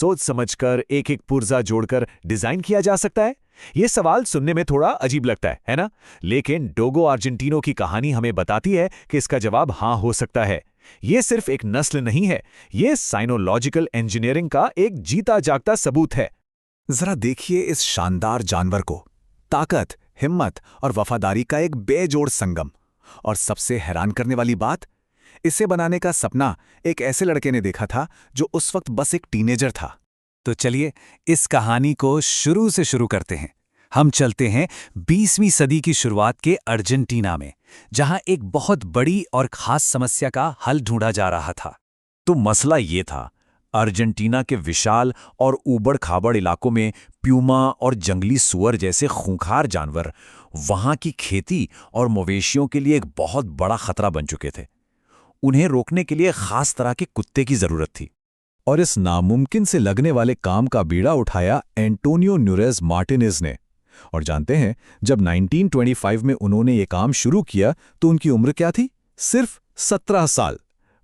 सोच समझकर एक एक पुर्जा जोड़कर डिजाइन किया जा सकता है? ये सवाल सुनने में थोड़ा अजीब लगता है ना? लेकिन डोगो आर्जेंटिनो की कहानी हमें बताती है कि इसका जवाब हाँ हो सकता है। ये सिर्फ एक नस्ल नहीं है, ये साइनोलॉजिकल इंजीनियरिंग का एक जीता जागता सबूत है। जरा देखिए इस शानदार जानवर को। ताकत, हिम्मत और वफादारी का एक बेजोड़ संगम। और सबसे हैरान करने वाली बात, इसे बनाने का सपना एक ऐसे लड़के ने देखा था जो उस वक्त बस एक टीनेजर था। तो चलिए इस कहानी को शुरू से शुरू करते हैं। हम चलते हैं 20वीं सदी की शुरुआत के अर्जेंटीना में, जहां एक बहुत बड़ी और खास समस्या का हल ढूंढा जा रहा था। तो मसला ये था, अर्जेंटीना के विशाल और ऊबड़-खाबड़ इलाकों में प्यूमा और जंगली सुअर जैसे खूंखार जानवर वहां की खेती और मवेशियों के लिए एक बहुत बड़ा खतरा बन चुके थे। उन्हें रोकने के लिए खास तरह के कुत्ते की जरूरत थी। और इस नामुमकिन से लगने वाले काम का बीड़ा उठाया एंटोनियो न्यूरेज मार्टिनेज ने। और जानते हैं, जब 1925 में उन्होंने ये काम शुरू किया तो उनकी उम्र क्या थी? सिर्फ 17 साल।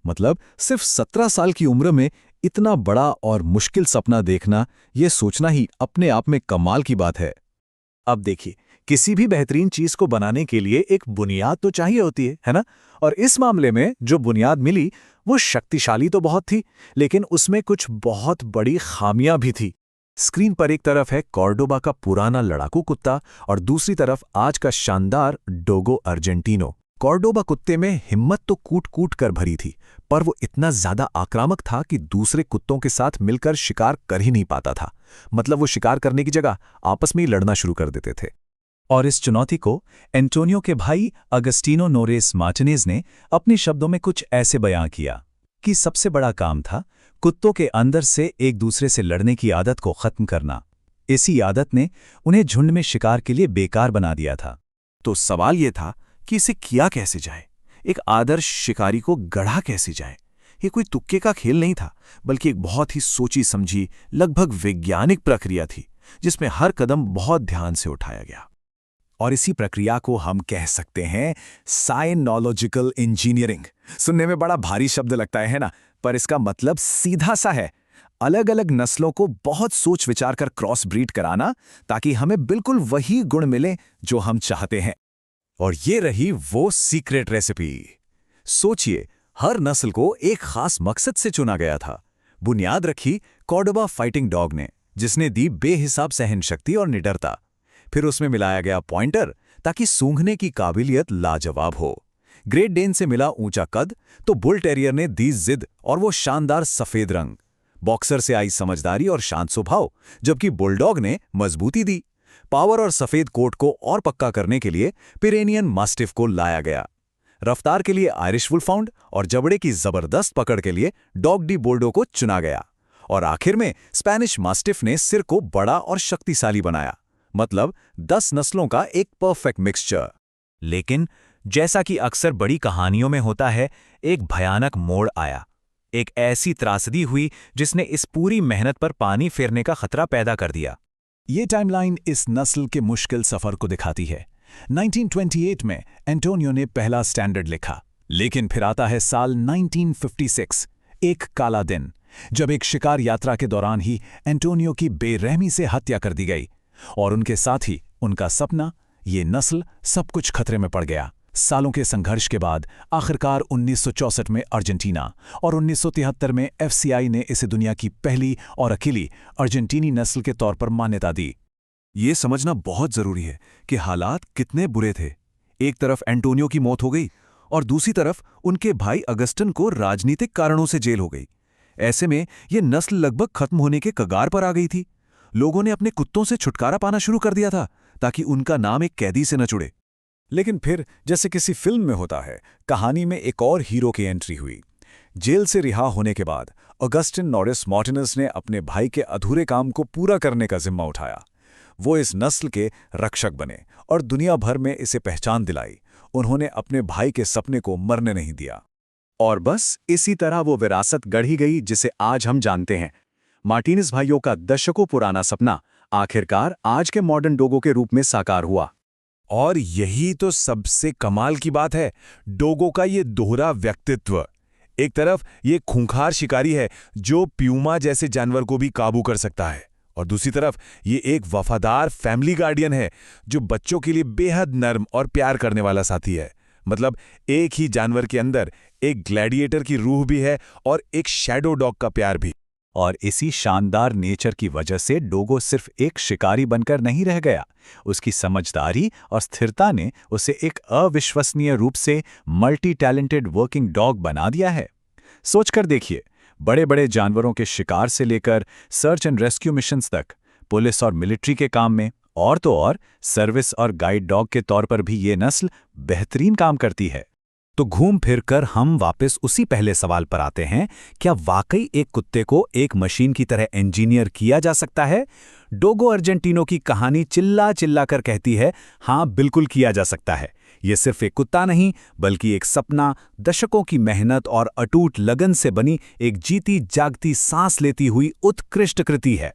मतलब सिर्फ 17 साल की उम्र में इतना बड़ा और मुश्किल सपना देखना, ये सोचना ही अपने आप में कमाल की बात है। अब देखिए, किसी भी बेहतरीन चीज को बनाने के लिए एक बुनियाद तो चाहिए होती है ना? और इस मामले में जो बुनियाद मिली वो शक्तिशाली तो बहुत थी, लेकिन उसमें कुछ बहुत बड़ी खामियां भी थी। स्क्रीन पर एक तरफ है कॉर्डोबा का पुराना लड़ाकू कुत्ता और दूसरी तरफ आज का शानदार डोगो अर्जेंटिनो। कॉर्डोबा कुत्ते में हिम्मत तो कूट कूट कर भरी थी, पर वो इतना ज्यादा आक्रामक था कि दूसरे कुत्तों के साथ मिलकर शिकार कर ही नहीं पाता था। मतलब वो शिकार करने की जगह आपस में ही लड़ना शुरू कर देते थे। और इस चुनौती को एंटोनियो के भाई अगस्टिनो नोरेस मार्टिनेज ने अपने शब्दों में कुछ ऐसे बयां किया कि सबसे बड़ा काम था कुत्तों के अंदर से एक दूसरे से लड़ने की आदत को खत्म करना। इसी आदत ने उन्हें झुंड में शिकार के लिए बेकार बना दिया था। तो सवाल यह था कि इसे किया कैसे जाए, एक आदर्श शिकारी को गढ़ा कैसे जाए। ये कोई तुक्के का खेल नहीं था, बल्कि एक बहुत ही सोची समझी, लगभग वैज्ञानिक प्रक्रिया थी, जिसमें हर कदम बहुत ध्यान से उठाया गया। और इसी प्रक्रिया को हम कह सकते हैं साइनोलॉजिकल इंजीनियरिंग। सुनने में बड़ा भारी शब्द लगता है ना, पर इसका मतलब सीधा सा है। अलग अलग नस्लों को बहुत सोच विचार कर क्रॉस ब्रीड कराना, ताकि हमें बिल्कुल वही गुण मिले जो हम चाहते हैं। और ये रही वो सीक्रेट रेसिपी। सोचिए, हर नस्ल को एक खास मकसद से चुना गया था। बुनियाद रखी कॉर्डोबा फाइटिंग डॉग ने, जिसने दी बेहिसाब सहनशक्ति और निडरता। फिर उसमें मिलाया गया पॉइंटर, ताकि सूंघने की काबिलियत लाजवाब हो। ग्रेट डेन से मिला ऊंचा कद, तो बुल टेरियर ने दी जिद और वो शानदार सफेद रंग। बॉक्सर से आई समझदारी और शांत स्वभाव, जबकि बुलडॉग ने मजबूती दी। पावर और सफेद कोट को और पक्का करने के लिए पिरेनियन मास्टिफ को लाया गया। रफ्तार के लिए आयरिश वुलफाउंड और जबड़े की जबरदस्त पकड़ के लिए डॉग डी बोल्डो को चुना गया। और आखिर में स्पेनिश मास्टिफ ने सिर को बड़ा और शक्तिशाली बनाया। मतलब 10 नस्लों का एक परफेक्ट मिक्सचर। लेकिन जैसा कि अक्सर बड़ी कहानियों में होता है, एक भयानक मोड़ आया। एक ऐसी त्रासदी हुई जिसने इस पूरी मेहनत पर पानी फेरने का खतरा पैदा कर दिया। ये टाइमलाइन इस नस्ल के मुश्किल सफर को दिखाती है। 1928 में एंटोनियो ने पहला स्टैंडर्ड लिखा, लेकिन फिर आता है साल 1956, एक काला दिन, जब एक शिकार यात्रा के दौरान ही एंटोनियो की बेरहमी से हत्या कर दी गई। और उनके साथ ही उनका सपना, ये नस्ल, सब कुछ खतरे में पड़ गया। सालों के संघर्ष के बाद आखिरकार 1964 में अर्जेंटीना और 1973 में एफसीआई ने इसे दुनिया की पहली और अकेली अर्जेंटीनी नस्ल के तौर पर मान्यता दी। ये समझना बहुत जरूरी है कि हालात कितने बुरे थे। एक तरफ एंटोनियो की मौत हो गई और दूसरी तरफ उनके भाई अगस्टिन को राजनीतिक कारणों से जेल हो गई। ऐसे में ये नस्ल लगभग खत्म होने के कगार पर आ गई थी। लोगों ने अपने कुत्तों से छुटकारा पाना शुरू कर दिया था, ताकि उनका नाम एक कैदी से न जुड़े। लेकिन फिर, जैसे किसी फिल्म में होता है, कहानी में एक और हीरो की एंट्री हुई। जेल से रिहा होने के बाद अगस्टिन नोरेस मार्टिनेज ने अपने भाई के अधूरे काम को पूरा करने का जिम्मा उठाया। वो इस नस्ल के रक्षक बने और दुनिया भर में इसे पहचान दिलाई। उन्होंने अपने भाई के सपने को मरने नहीं दिया। और बस इसी तरह वो विरासत गढ़ी गई जिसे आज हम जानते हैं। मार्टिनेज भाइयों का दशकों पुराना सपना आखिरकार आज के मॉडर्न डोगो के रूप में साकार हुआ। और यही तो सबसे कमाल की बात है, डोगो का ये दोहरा व्यक्तित्व। एक तरफ ये खूंखार शिकारी है जो प्यूमा जैसे जानवर को भी काबू कर सकता है, और दूसरी तरफ ये एक वफादार फैमिली गार्डियन है जो बच्चों के लिए बेहद नर्म और प्यार करने वाला साथी है। मतलब एक ही जानवर के अंदर एक ग्लैडिएटर की रूह भी है और एक शैडो डॉग का प्यार भी। और इसी शानदार नेचर की वजह से डोगो सिर्फ एक शिकारी बनकर नहीं रह गया। उसकी समझदारी और स्थिरता ने उसे एक अविश्वसनीय रूप से मल्टी टैलेंटेड वर्किंग डॉग बना दिया है। सोचकर देखिए, बड़े बड़े जानवरों के शिकार से लेकर सर्च एंड रेस्क्यू मिशंस तक, पुलिस और मिलिट्री के काम में, और तो और सर्विस और गाइड डॉग के तौर पर भी ये नस्ल बेहतरीन काम करती है। तो घूम फिर कर हम वापस उसी पहले सवाल पर आते हैं, क्या वाकई एक कुत्ते को एक मशीन की तरह इंजीनियर किया जा सकता है? डोगो अर्जेंटिनो की कहानी चिल्ला चिल्ला कर कहती है, हाँ बिल्कुल किया जा सकता है। ये सिर्फ एक कुत्ता नहीं, बल्कि एक सपना, दशकों की मेहनत और अटूट लगन से बनी एक जीती जागती सांस लेती हुई उत्कृष्ट कृति है।